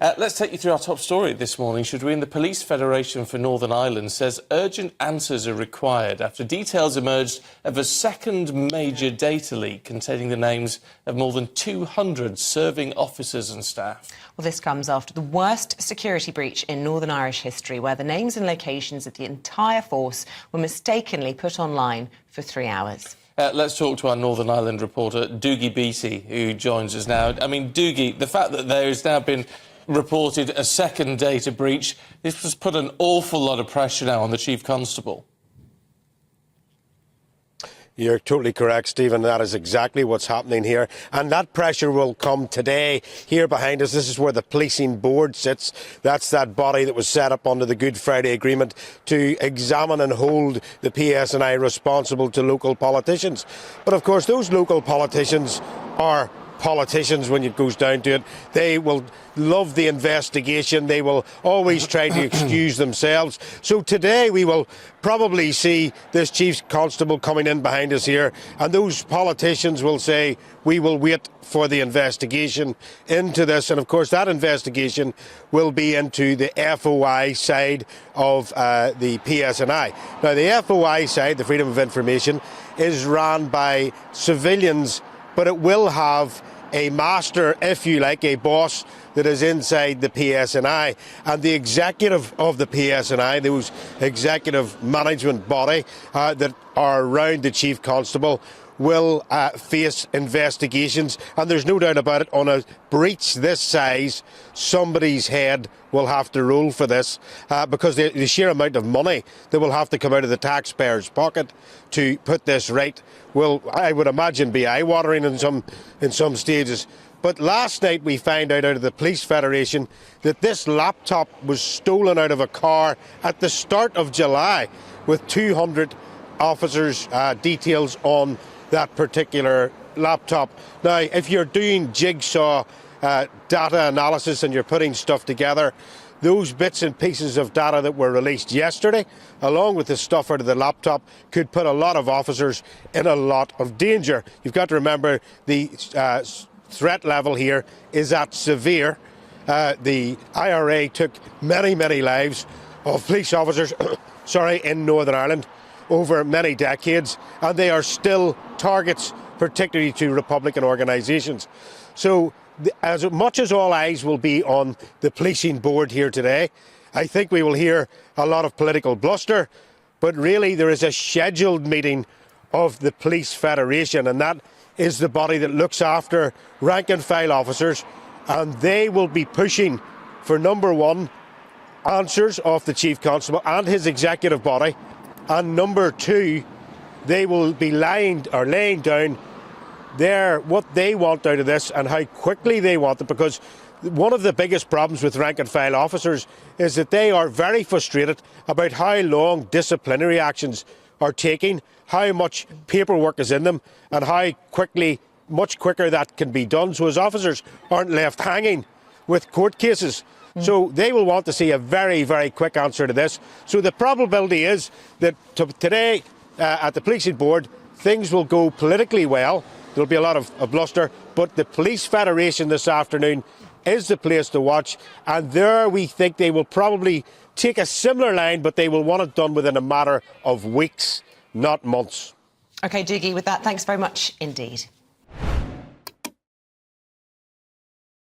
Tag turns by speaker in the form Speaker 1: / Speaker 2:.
Speaker 1: Let's take you through our top story this morning, should we? The Police Federation for Northern Ireland says urgent answers are required after details emerged of a second major data leak containing the names of more than 200 serving officers and staff.
Speaker 2: Well, this comes after the worst security breach in Northern Irish history, where the names and locations of the entire force were mistakenly put online for 3 hours.
Speaker 1: Let's talk to our Northern Ireland reporter, Dougie Beattie, who joins us now. I mean, Dougie, the fact that there has now been reported a second data breach, this has put an awful lot of pressure now on the Chief Constable.
Speaker 3: You're totally correct, Stephen. That is exactly what's happening here. And that pressure will come today. Here behind us, this is where the policing board sits. That's that body that was set up under the Good Friday Agreement to examine and hold the PSNI responsible to local politicians. But of course, those local politicians are politicians when it goes down to it. They will love the investigation. They will always try to excuse themselves. So today we will probably see this Chief Constable coming in behind us here, and those politicians will say, we will wait for the investigation into this. And of course that investigation will be into the FOI side of the PSNI. Now the FOI side, the Freedom of Information, is run by civilians, but it will have a master, if you like, a boss that is inside the PSNI. And the executive of the PSNI, those executive management body that are around the Chief Constable, will face investigations. And there's no doubt about it, on a breach this size, somebody's head will have to roll for this, because the sheer amount of money that will have to come out of the taxpayer's pocket to put this right will, I would imagine, be eye-watering in some stages. But last night we found out of the Police Federation that this laptop was stolen out of a car at the start of July with 200 officers' details on that particular laptop. Now, if you're doing jigsaw data analysis and you're putting stuff together, those bits and pieces of data that were released yesterday, along with the stuff out of the laptop, could put a lot of officers in a lot of danger. You've got to remember the threat level here is at severe. The IRA took many, many lives of police officers in Northern Ireland over many decades, and they are still targets, particularly to Republican organisations. So as much as all eyes will be on the policing board here today, I think we will hear a lot of political bluster, but really there is a scheduled meeting of the Police Federation, and that is the body that looks after rank and file officers, and they will be pushing for, number one, answers of the Chief Constable and his executive body, and number two, they will be laying down what they want out of this and how quickly they want it, because one of the biggest problems with rank and file officers is that they are very frustrated about how long disciplinary actions are taking, how much paperwork is in them, and how quickly, much quicker that can be done, so as officers aren't left hanging with court cases. So they will want to see a very, very quick answer to this. So the probability is that today at the policing board, things will go politically well. There'll be a lot of bluster, but the Police Federation this afternoon is the place to watch, and there we think they will probably take a similar line, but they will want it done within a matter of weeks, not months.
Speaker 2: OK, Dougie, with that, thanks very much indeed.